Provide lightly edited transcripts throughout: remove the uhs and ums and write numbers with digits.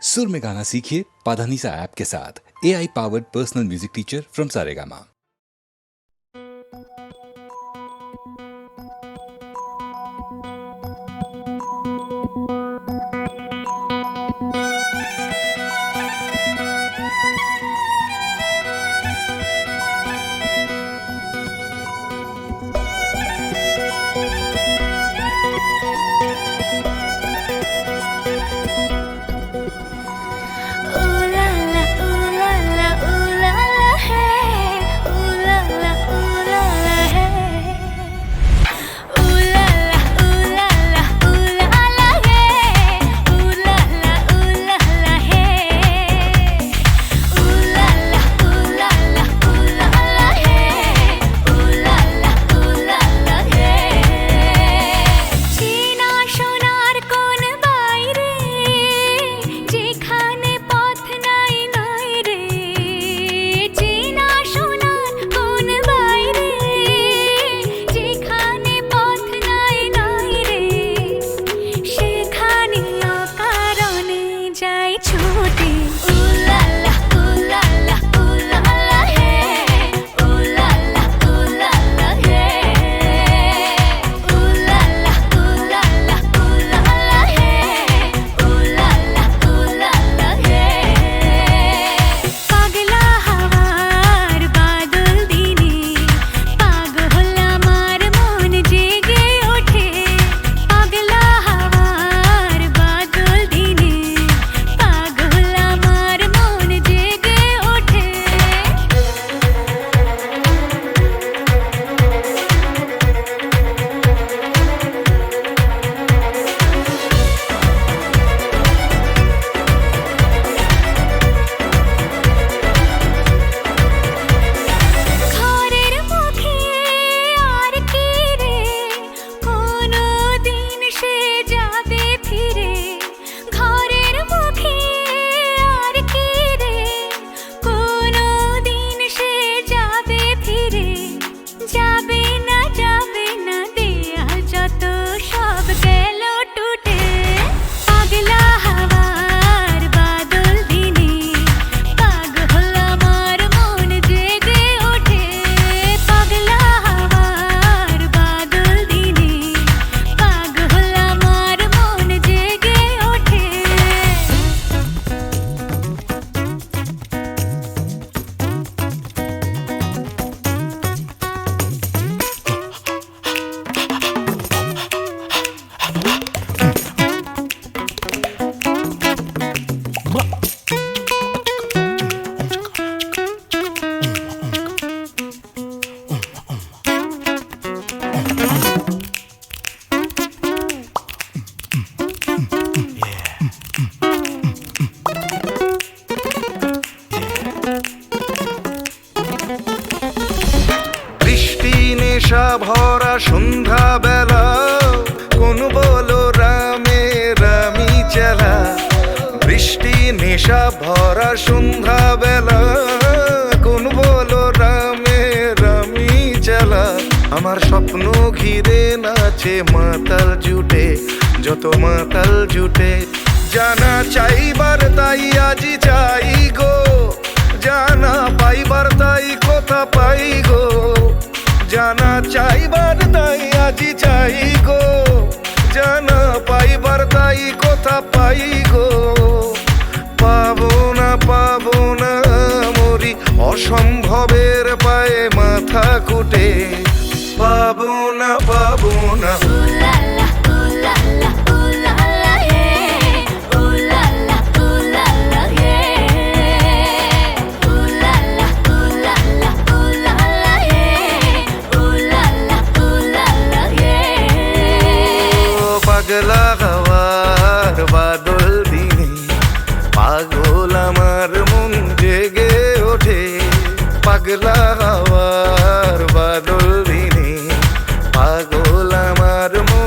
सुर में गाना सीखिए पाधानीसा ऐप के साथ। AI powered personal music teacher from Saregama. ভরা সন্ধ্যা বেলা কোন বলো রামে রামি চেলা। বৃষ্টি নেশা ভরা সন্ধ্যা বেলা কোন বলো রামে রামি চেলা। আমার স্বপ্ন ঘিরে নাচে মাতাল জুটে, যত মাতাল জুটে। জানা চাইবার তাই আজি চাই গো, জানা পাইবার তাই কথা পাই গো। জানা চাইবার তাই আজি চাই গো, জানা পাইবার তাই কথা পাই গো। পাবো না মরি অসম্ভবের পায়ে মাথা কুটে। পাবো না পাগলা হাওয়ার বাদল দিনে পাগল আমার মন জেগে ওঠে। পাগলা হাওয়ার বাদল দিনে পাগল আমার মন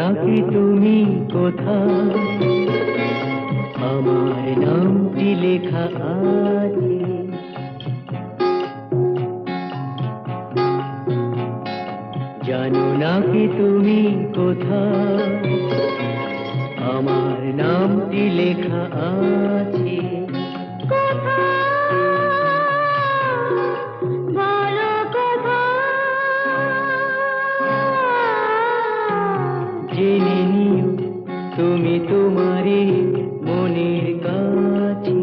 নাকি তুমি কোথায় আমার নামটি লেখা আছে জানো নাকি তুমি কোথায় আমার নামটি লেখা আছে জেনে নিও তুমি তোমারই মনের কাছে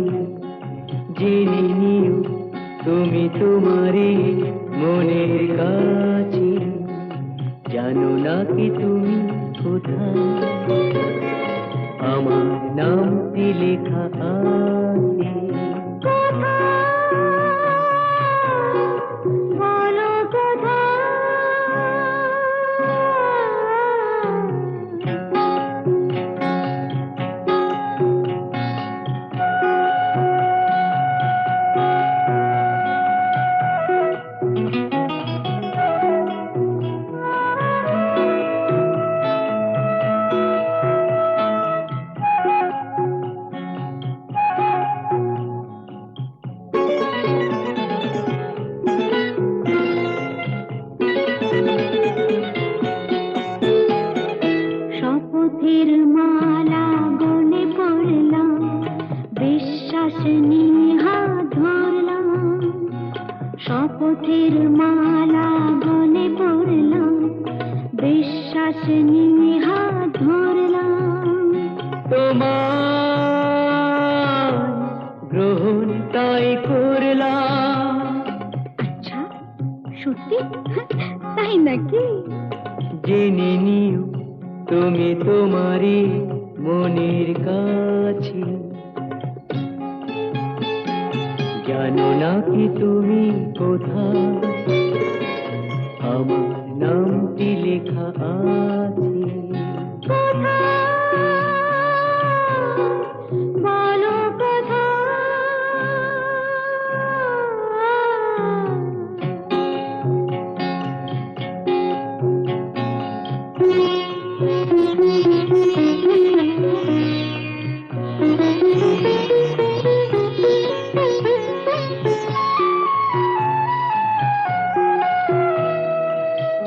জেনে নিও তুমি তোমারই মনের কাছে জানো নাকি তুমি কোথায় আমার নামটি লেখা আছে শপথের মালা গলে পড়লাম বিশ্বাস নিয়ে হাত ধরলাম শপথের মালা গলে পড়লাম বিশ্বাস নিয়ে হাত ধরলাম তোমার গ্রহণ তাই করলাম আচ্ছা সত্যি তাই নাকি জেনে নিও তুমি তোমারই মনের কাছে জানো নাকি তুমি কোথায় আমার নামটি লেখা আছে বলো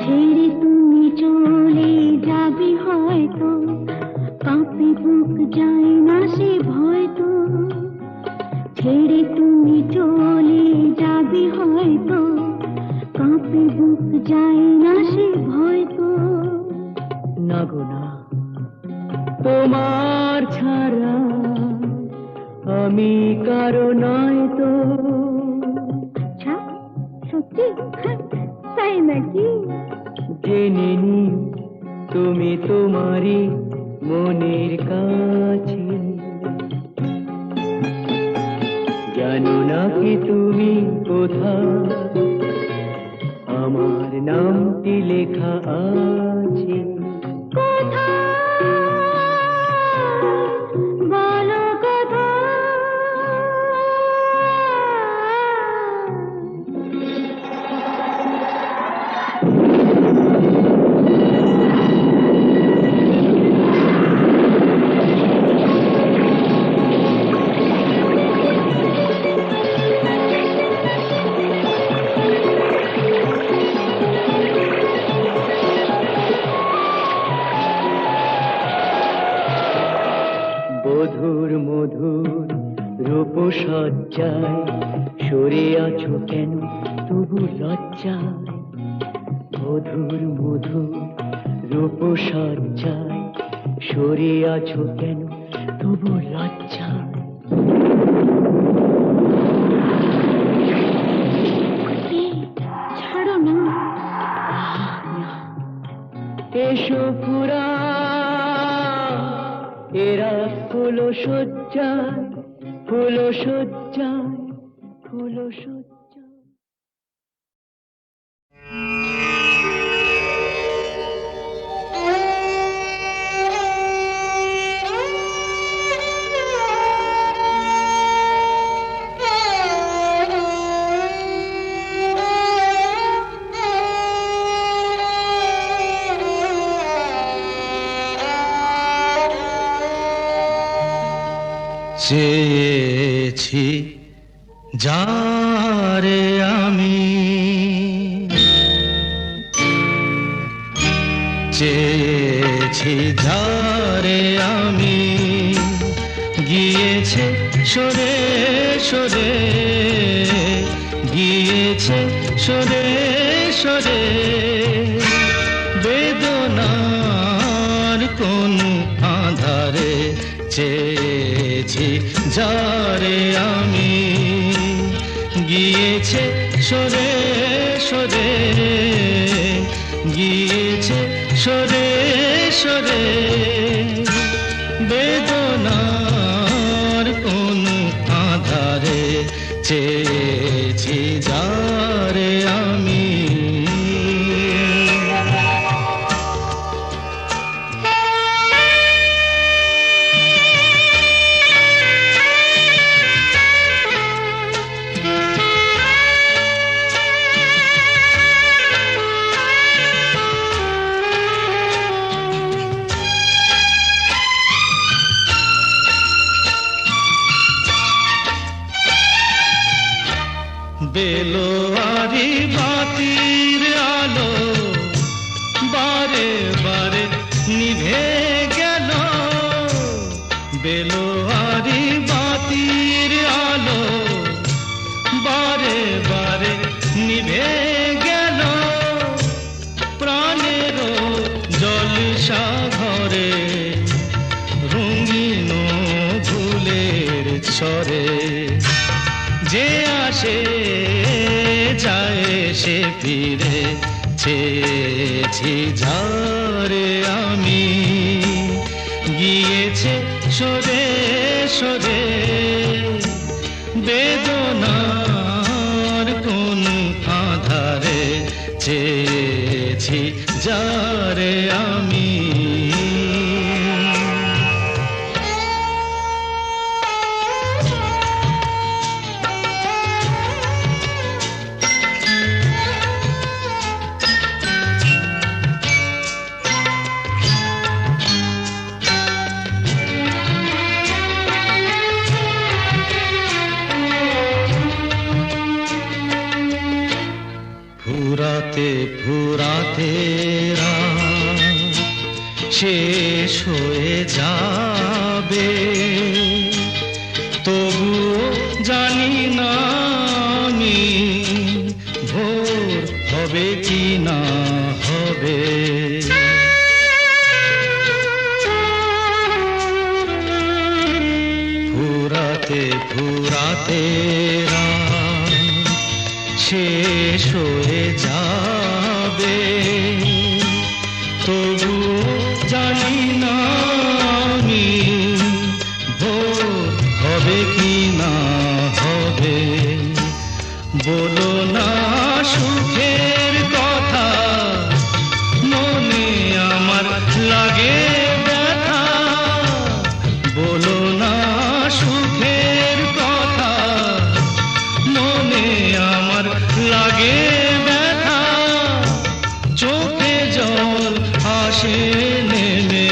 ছেড়ে তুমি চলে যাবে হয়তো কাঁপে বুক যায় না সে ভয় তো ছেড়ে তুমি চলে যাবে হয়তো কাঁপে বুক যায় না সে ভয় তো না গো না তোমার ছাড়া আমি কারো নয় তো আচ্ছা সত্যি তাই নাকি জেনে নিও তুমি তোমারই মনের কাছে জানো নাকি তুমি কোথায় আমার নামটি লেখা আছে বলো মধুর মধুর রূপসজ্জায় সরে আছো কেন তবু লজ্জায় মধুর মধুর রূপসজ্জায় সরে আছো কেন তবু লজ্জায় ছাড়ো না এসো পুরা এরা ফুল সজ্জায় ফুল সজ্জায় ফুল সজ্জায় চেয়েছি যারে আমি, চেয়েছি যারে আমি, গিয়েছে সরে সরে, গিয়েছে সরে সরে, বেদনার কোন আধারে চেয়েছি যারে আমি, গিয়েছে সরে সরে, গিয়েছে সরে সরে, বেদনার কোন আধারে চেয়েছি যারে আমি। বেলোয়ারি বাতির আলো বারে বারে নিভে গেল, বেলোয়ারি বাতির আলো বারে বারে নিভে গেল, প্রাণেরও জলসা ঘরে রঙিন ফুলের ছড়ে, যে আসে যায় সে ফিরে, চেয়েছি যারে আমি, গিয়েছে সরে সরে, বেদনার কোন আধারে চেয়েছি যারে আমি। ফুরাতে ফুরাতে রাত শেষ হয়ে যাবে, তবুও জানি না আমি ভোর হবে কি না হবে। ফুরাতে ফুরাতে রাত শেষ হয়ে যাবে, তবু জানি না আমি ভোর হবে কি না হবে। বলো না সুখের কথা, মনে আমার লাগে ব্যথা, বলো না সুখের কথা, মনে আমার লাগে ব্যথা, চোখে জল আসে নেমে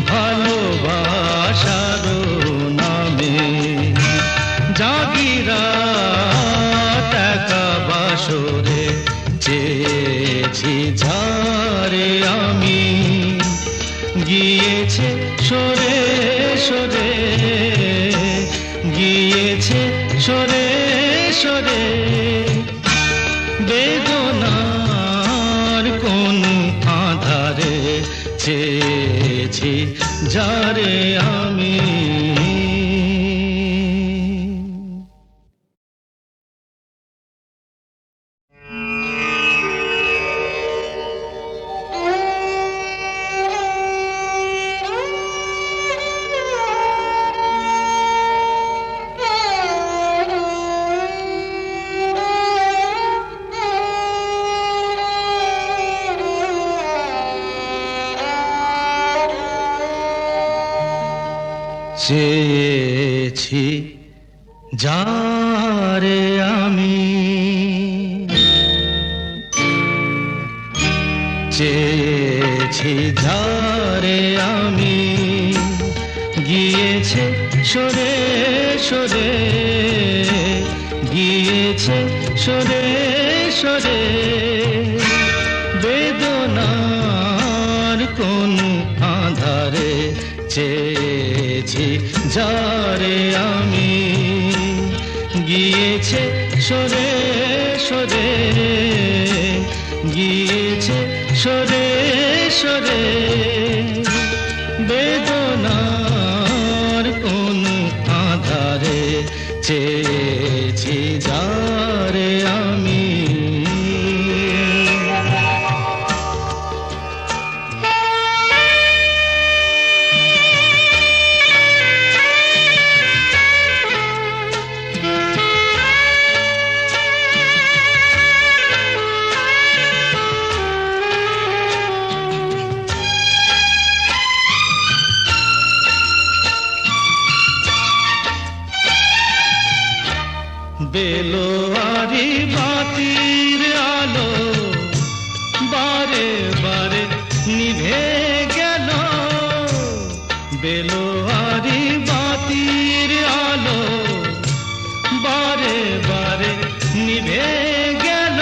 ভালোবাসার নামে, জাগিরা টাকা বাসরে চেয়েছি যারে আমি, গিয়েছে সরে সরে, গিয়েছে সরে সরে, বেদনার কোন আধারে চেয়েছি যারে আমি। চেয়েছি যারে আমি, চেয়েছি যারে আমি, গিয়েছে সরে সরে, গিয়েছে সরে সরে। বেদনার কোন আধারে চেয়েছি যারে আমি, গিয়েছে সরে সরে, গিয়েছে সরে সরে। বেদনার কোন আধারে চেয়েছি যারে আমি। বেলোয়ারি বাতির আলো বারে বারে নিভে গেল, বেলোয়ারি বাতির আলো বারে বারে নিভে গেল।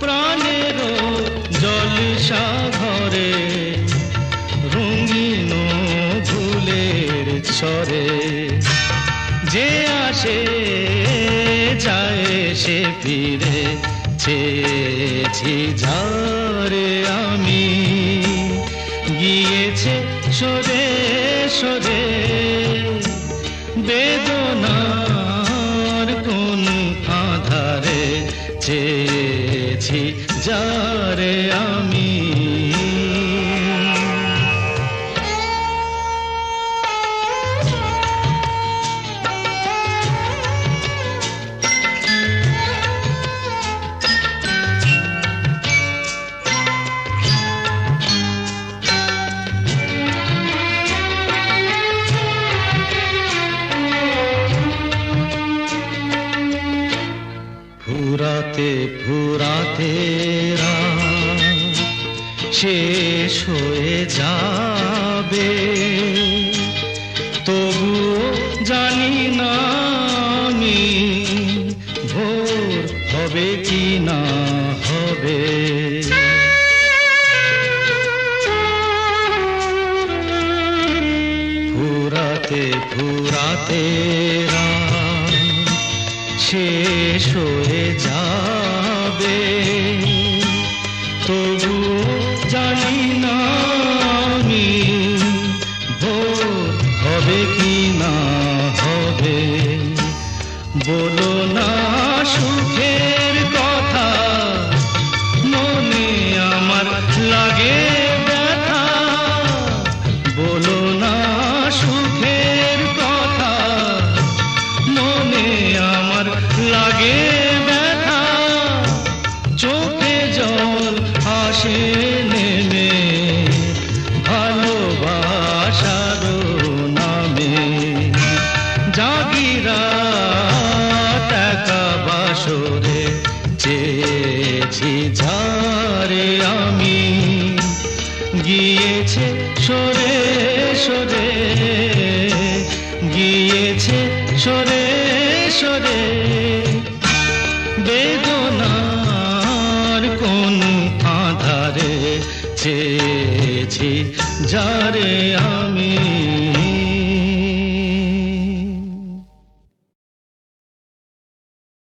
প্রাণের জলসা ঘরে রঙিন ফুলের ছড়ে, যে আসে যায় সে ফিরে চেয়েছি যারে আমি, গিয়েছে সরে সরে। বেদনার কোন আধারে চেয়েছি যারে আমি। ফুরাতে ফুরাতে রাত শেষ হয়ে যাবে, তবুও জানি না আমি ভোর হবে কি না হবে। ফুরাতে ফুরাতে রাত শেষ হয়ে যাবে, তবু জানি না আমি ভোর হবে কি না হবে। বলো না সুখের কথা, মনে আমার লাগে ব্যথা। বলো না সুখের কথা, মনে আমার লাগে ব্যথা। চোখে জল আসে নেমে ভালোবাসার নামে, জাগিরা টাকা বাসরে চেয়েছি যারে আমি, গিয়েছে সরে সরে, গিয়েছে সরে সরে। বেদনার কোন আধারে চেয়েছি যারে আমি।